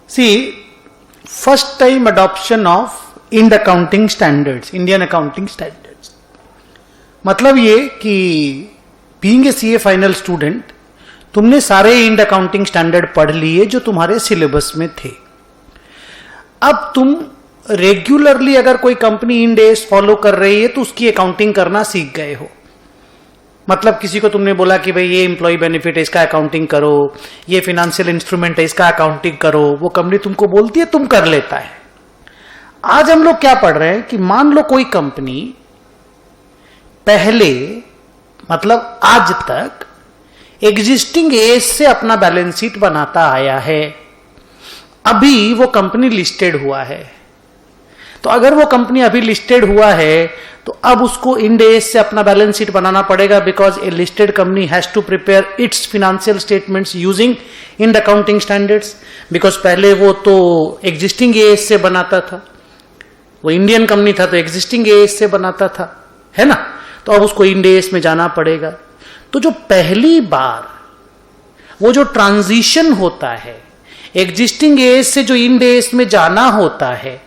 See, first time adoption of IND accounting standards, Indian accounting standards. मतलब ये कि being a CA final student, तुमने सारे IND accounting standard पढ़ लिए जो तुम्हारे सिलेबस में थे. अब तुम रेगुलरली अगर कोई कंपनी IND AS फॉलो कर रही है तो उसकी अकाउंटिंग करना सीख गए हो. मतलब किसी को तुमने बोला कि भाई ये एम्प्लॉय बेनिफिट है, इसका अकाउंटिंग करो, ये फाइनेंशियल इंस्ट्रूमेंट है, इसका अकाउंटिंग करो, वो कंपनी तुमको बोलती है, तुम कर लेता है. आज हम लोग क्या पढ़ रहे हैं कि मान लो कोई कंपनी पहले मतलब आज तक एग्जिस्टिंग एस से अपना बैलेंस शीट बनाता आया है, अभी वो कंपनी लिस्टेड हुआ है. तो अगर वो कंपनी अभी लिस्टेड हुआ है तो अब उसको IND AS से अपना बैलेंस शीट बनाना पड़ेगा, because a listed company has to prepare its financial statements using IND accounting standards. Because पहले वो तो एग्जिस्टिंग AS से बनाता था, वो इंडियन कंपनी था तो एग्जिस्टिंग AS से बनाता था, है ना. तो अब उसको IND AS में जाना पड़ेगा. तो जो पहली बार वो जो ट्रांजिशन होता है एग्जिस्टिंग AS से जो IND AS में जाना होता है,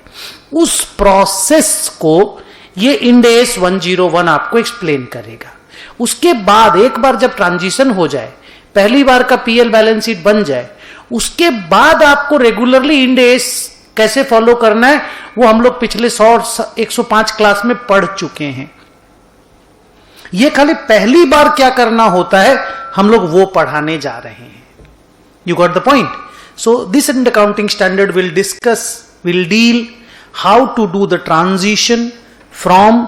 उस प्रोसेस को ये IND AS 101 आपको एक्सप्लेन करेगा. उसके बाद एक बार जब ट्रांजिशन हो जाए, पहली बार का PL बैलेंस शीट बन जाए, उसके बाद आपको रेगुलरली IND AS कैसे फॉलो करना है वो हम लोग पिछले 105 क्लास में पढ़ चुके हैं. ये खाली पहली बार क्या करना होता है हम लोग वो पढ़ाने जा रहे हैं. You got the point. So this IND accounting standard will deal how to do the transition from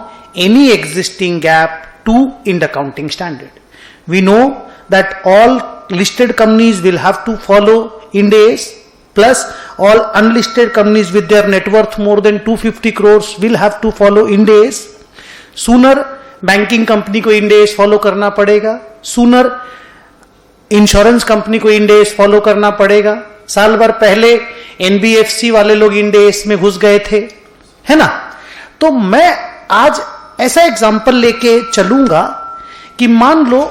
any existing gap to IND accounting standard. We know that all listed companies will have to follow IND AS, plus all unlisted companies with their net worth more than 250 crores will have to follow IND AS. Sooner banking company को IND AS follow करना पड़ेगा, sooner insurance company को IND AS follow करना पड़ेगा. साल भर पहले NBFC वाले लोग IND AS में घुस गए थे, है ना. तो मैं आज ऐसा एग्जांपल लेके चलूंगा कि मान लो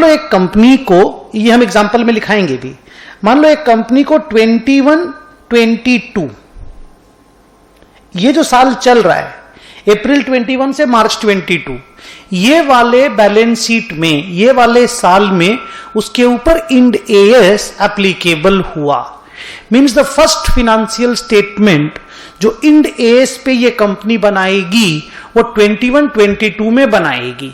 एक कंपनी को, ये हम एग्जांपल में लिखाएंगे भी, मान लो एक कंपनी को 21-22 ये जो साल चल रहा है अप्रैल 21 से मार्च 22, ये वाले बैलेंस शीट में, ये वाले साल में उसके ऊपर IND AS एप्लीकेबल हुआ. Means the first financial statement जो IND AS पे ये कंपनी बनाएगी वो 21-22 में बनाएगी.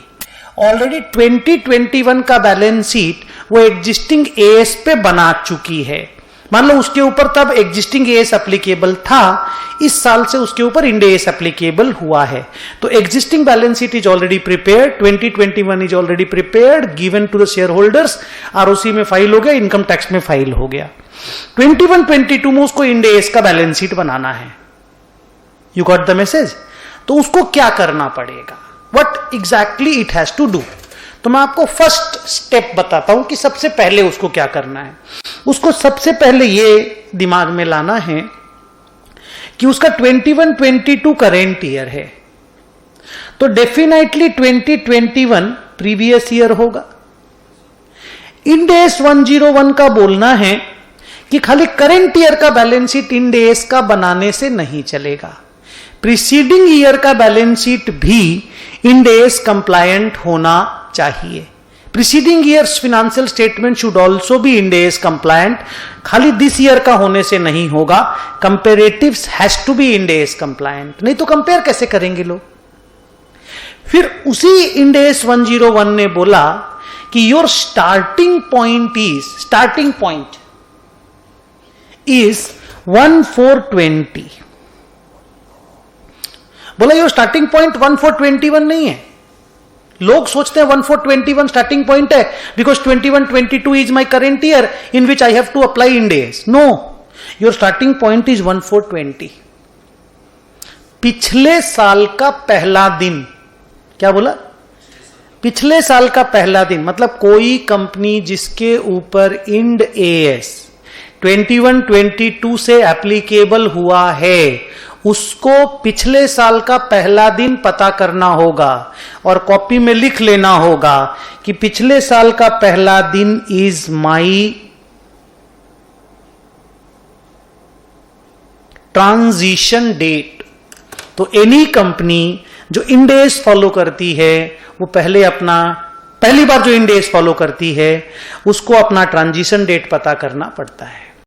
ऑलरेडी 2021 का बैलेंस शीट वो एग्जिस्टिंग AS पे बना चुकी है. मान लो उसके ऊपर तब एग्जिस्टिंग AS एप्लीकेबल था, इस साल से उसके ऊपर IND AS एप्लीकेबल हुआ है. तो existing balance sheet is already prepared, 2021 is already prepared, given to the shareholders, ROC में फाइल हो गया, इनकम टैक्स में फाइल हो गया. 21-22 में उसको IND AS का बैलेंस शीट बनाना है. You got the message. तो उसको क्या करना पड़ेगा, what exactly it has to do. तो मैं आपको फर्स्ट स्टेप बताता हूं कि सबसे पहले उसको क्या करना है. उसको सबसे पहले ये दिमाग में लाना है कि उसका 21-22 करेंट ईयर है, तो डेफिनेटली 2021 प्रीवियस ईयर होगा. IND AS 101 का बोलना है कि खाली करेंट ईयर का बैलेंस शीट IND AS का बनाने से नहीं चलेगा, प्रीसीडिंग ईयर का बैलेंस शीट भी IND AS कंप्लायंट होना चाहिए. Preceding years financial statement should also be IND AS compliant. खाली दिस ईयर का होने से नहीं होगा, comparatives has to be IND AS compliant. नहीं तो कंपेयर कैसे करेंगे लोग. फिर उसी IND AS 101 ने बोला कि योर स्टार्टिंग पॉइंट इज 1420. बोला योर स्टार्टिंग पॉइंट 1421 नहीं है. लोग सोचते हैं 1421 स्टार्टिंग पॉइंट है, because 21-22 is my current year in which I have to apply IND AS. No, your starting point is 1420. पिछले साल का पहला दिन. क्या बोला? पिछले साल का पहला दिन. मतलब कोई कंपनी जिसके ऊपर IND AS 21-22 से एप्लीकेबल हुआ है, उसको पिछले साल का पहला दिन पता करना होगा और कॉपी में लिख लेना होगा कि पिछले साल का पहला दिन इज माई ट्रांजिशन डेट। तो एनी कंपनी जो इंड एज फॉलो करती है वो पहली बार जो इंड एज फॉलो करती है उसको अपना ट्रांजिशन डेट पता करना पड़ता है।